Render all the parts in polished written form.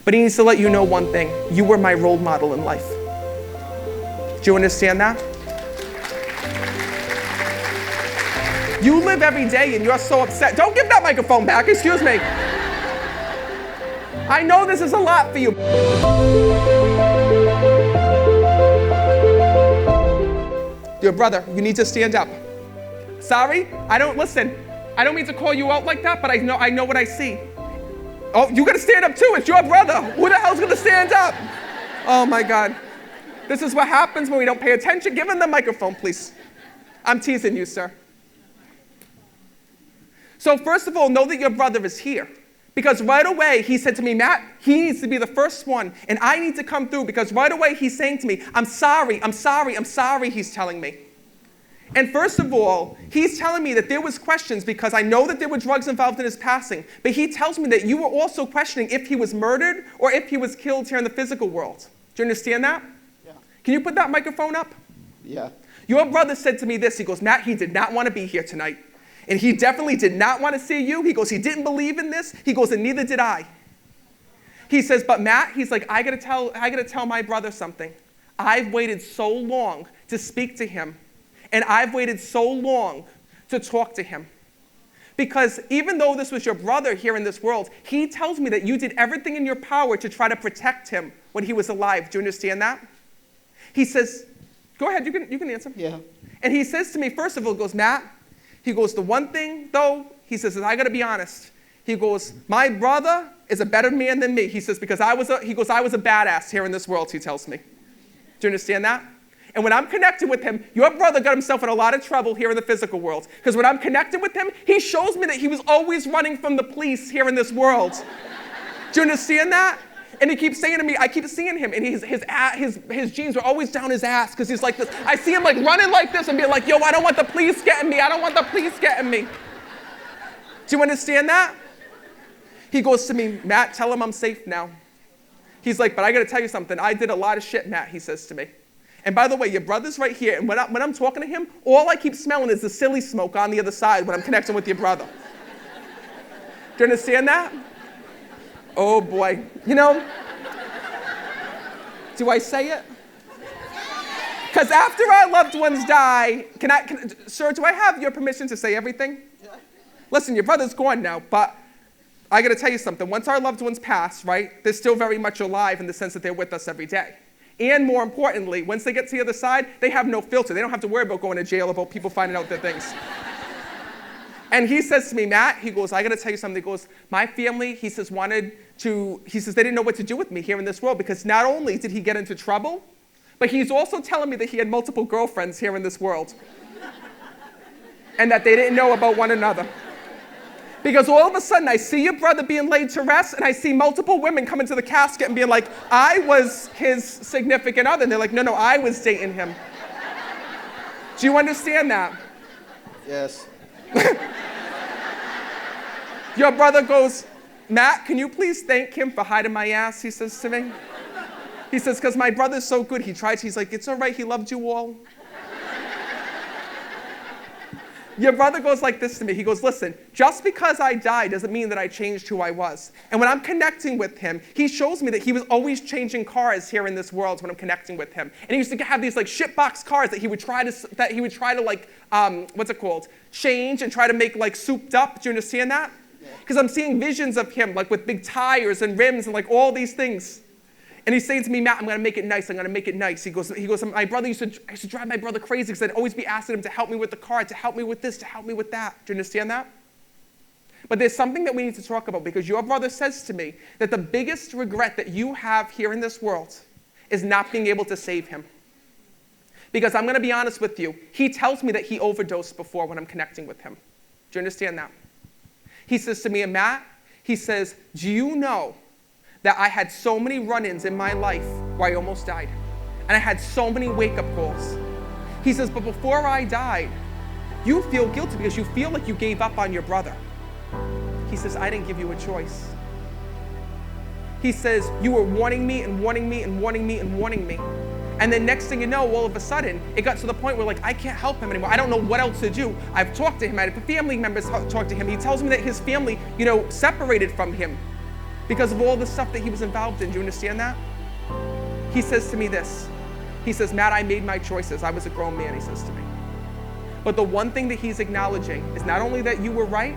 But he needs to let you know one thing. You were my role model in life. Do you understand that? You live every day and you're so upset. Don't give that microphone back, excuse me. I know this is a lot for you. Dear brother, you need to stand up. Sorry, I don't mean to call you out like that, but I know what I see. Oh, you gotta stand up too, it's your brother. Who the hell's gonna stand up? Oh my God. This is what happens when we don't pay attention. Give him the microphone, please. I'm teasing you, sir. So first of all, know that your brother is here. Because right away, he said to me, Matt, he needs to be the first one, and I need to come through, because right away he's saying to me, I'm sorry, he's telling me. And first of all, he's telling me that there was questions, because I know that there were drugs involved in his passing, but he tells me that you were also questioning if he was murdered or if he was killed here in the physical world. Do you understand that? Yeah. Can you put that microphone up? Yeah. Your brother said to me this, he goes, Matt, he did not want to be here tonight. And he definitely did not want to see you. He goes, he didn't believe in this. He goes, and neither did I. He says, but Matt, he's like, I gotta tell my brother something. I've waited so long to speak to him. And I've waited so long to talk to him. Because even though this was your brother here in this world, he tells me that you did everything in your power to try to protect him when he was alive. Do you understand that? He says, go ahead, you can answer. Yeah. And he says to me, first of all, he goes, Matt, he goes, the one thing, though, he says, I got to be honest. He goes, my brother is a better man than me. He says, because I was a badass here in this world, he tells me. Do you understand that? And when I'm connected with him, your brother got himself in a lot of trouble here in the physical world. Because when I'm connected with him, he shows me that he was always running from the police here in this world. Do you understand that? And he keeps saying to me, I keep seeing him, and his jeans are always down his ass, because he's like this. I see him like running like this and being like, yo, I don't want the police getting me. I don't want the police getting me. Do you understand that? He goes to me, Matt, tell him I'm safe now. He's like, but I got to tell you something. I did a lot of shit, Matt, he says to me. And by the way, your brother's right here, and when I'm talking to him, all I keep smelling is the silly smoke on the other side when I'm connecting with your brother. Do you understand that? Oh boy, you know, do I say it? Because after our loved ones die, sir, do I have your permission to say everything? Listen, your brother's gone now, but I gotta tell you something. Once our loved ones pass, right, they're still very much alive in the sense that they're with us every day. And more importantly, once they get to the other side, they have no filter. They don't have to worry about going to jail, about people finding out their things. And he says to me, Matt, he goes, I gotta tell you something. He goes, my family, he says, they didn't know what to do with me here in this world, because not only did he get into trouble, but he's also telling me that he had multiple girlfriends here in this world. And that they didn't know about one another. Because all of a sudden, I see your brother being laid to rest, and I see multiple women come into the casket and being like, I was his significant other. And they're like, no, I was dating him. Do you understand that? Yes. Your brother goes, Matt, can you please thank him for hiding my ass, he says to me. He says, because my brother's so good, he's like, it's all right, he loved you all. Your brother goes like this to me. He goes, listen, just because I died doesn't mean that I changed who I was. And when I'm connecting with him, he shows me that he was always changing cars here in this world when I'm connecting with him. And he used to have these like shitbox cars that he would try to like, change and try to make like souped up. Do you understand that? Because I'm seeing visions of him like with big tires and rims and like all these things. And he's saying to me, Matt, I'm going to make it nice. I'm going to make it nice. He goes, my brother I used to drive my brother crazy because I'd always be asking him to help me with the car, to help me with this, to help me with that. Do you understand that? But there's something that we need to talk about, because your brother says to me that the biggest regret that you have here in this world is not being able to save him. Because I'm going to be honest with you, he tells me that he overdosed before when I'm connecting with him. Do you understand that? He says to me, and Matt, he says, do you know that I had so many run-ins in my life where I almost died? And I had so many wake-up calls. He says, but before I died, you feel guilty because you feel like you gave up on your brother. He says, I didn't give you a choice. He says, you were warning me and warning me and warning me and warning me. And then next thing you know, all of a sudden, it got to the point where like, I can't help him anymore. I don't know what else to do. I've talked to him. I had family members talk to him. He tells me that his family, separated from him because of all the stuff that he was involved in. Do you understand that? He says to me this. He says, Matt, I made my choices. I was a grown man, he says to me. But the one thing that he's acknowledging is not only that you were right,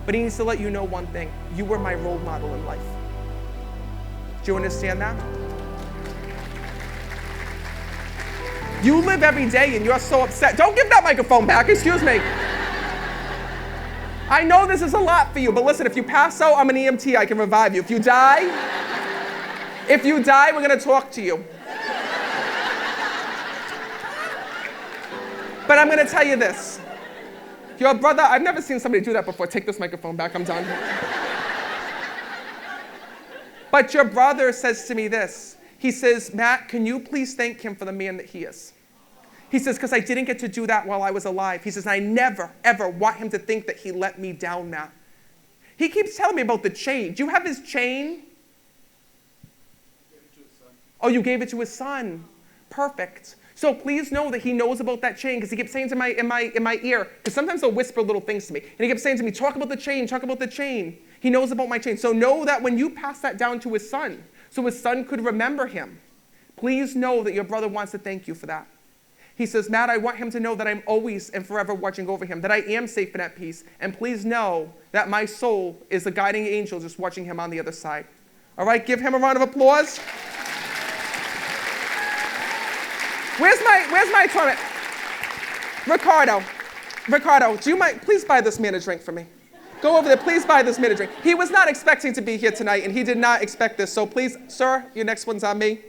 but he needs to let you know one thing. You were my role model in life. Do you understand that? You live every day and you're so upset. Don't give that microphone back, excuse me. I know this is a lot for you, but listen, if you pass out, I'm an EMT, I can revive you. If you die, we're gonna talk to you. But I'm gonna tell you this. Your brother, I've never seen somebody do that before. Take this microphone back, I'm done. But your brother says to me this. He says, Matt, can you please thank him for the man that he is? He says, because I didn't get to do that while I was alive. He says, I never, ever want him to think that he let me down, Matt. He keeps telling me about the chain. Do you have his chain? Oh, you gave it to his son. Perfect. So please know that he knows about that chain, because he kept saying to in my ear, because sometimes he'll whisper little things to me, and he kept saying to me, talk about the chain, talk about the chain. He knows about my chain. So know that when you pass that down to his son, so his son could remember him, please know that your brother wants to thank you for that. He says, Matt, I want him to know that I'm always and forever watching over him, that I am safe and at peace, and please know that my soul is a guiding angel just watching him on the other side. All right, give him a round of applause. Where's my tournament? Ricardo, do you mind, please buy this man a drink for me. Go over there, please buy this man a drink. He was not expecting to be here tonight, and he did not expect this, so please, sir, your next one's on me.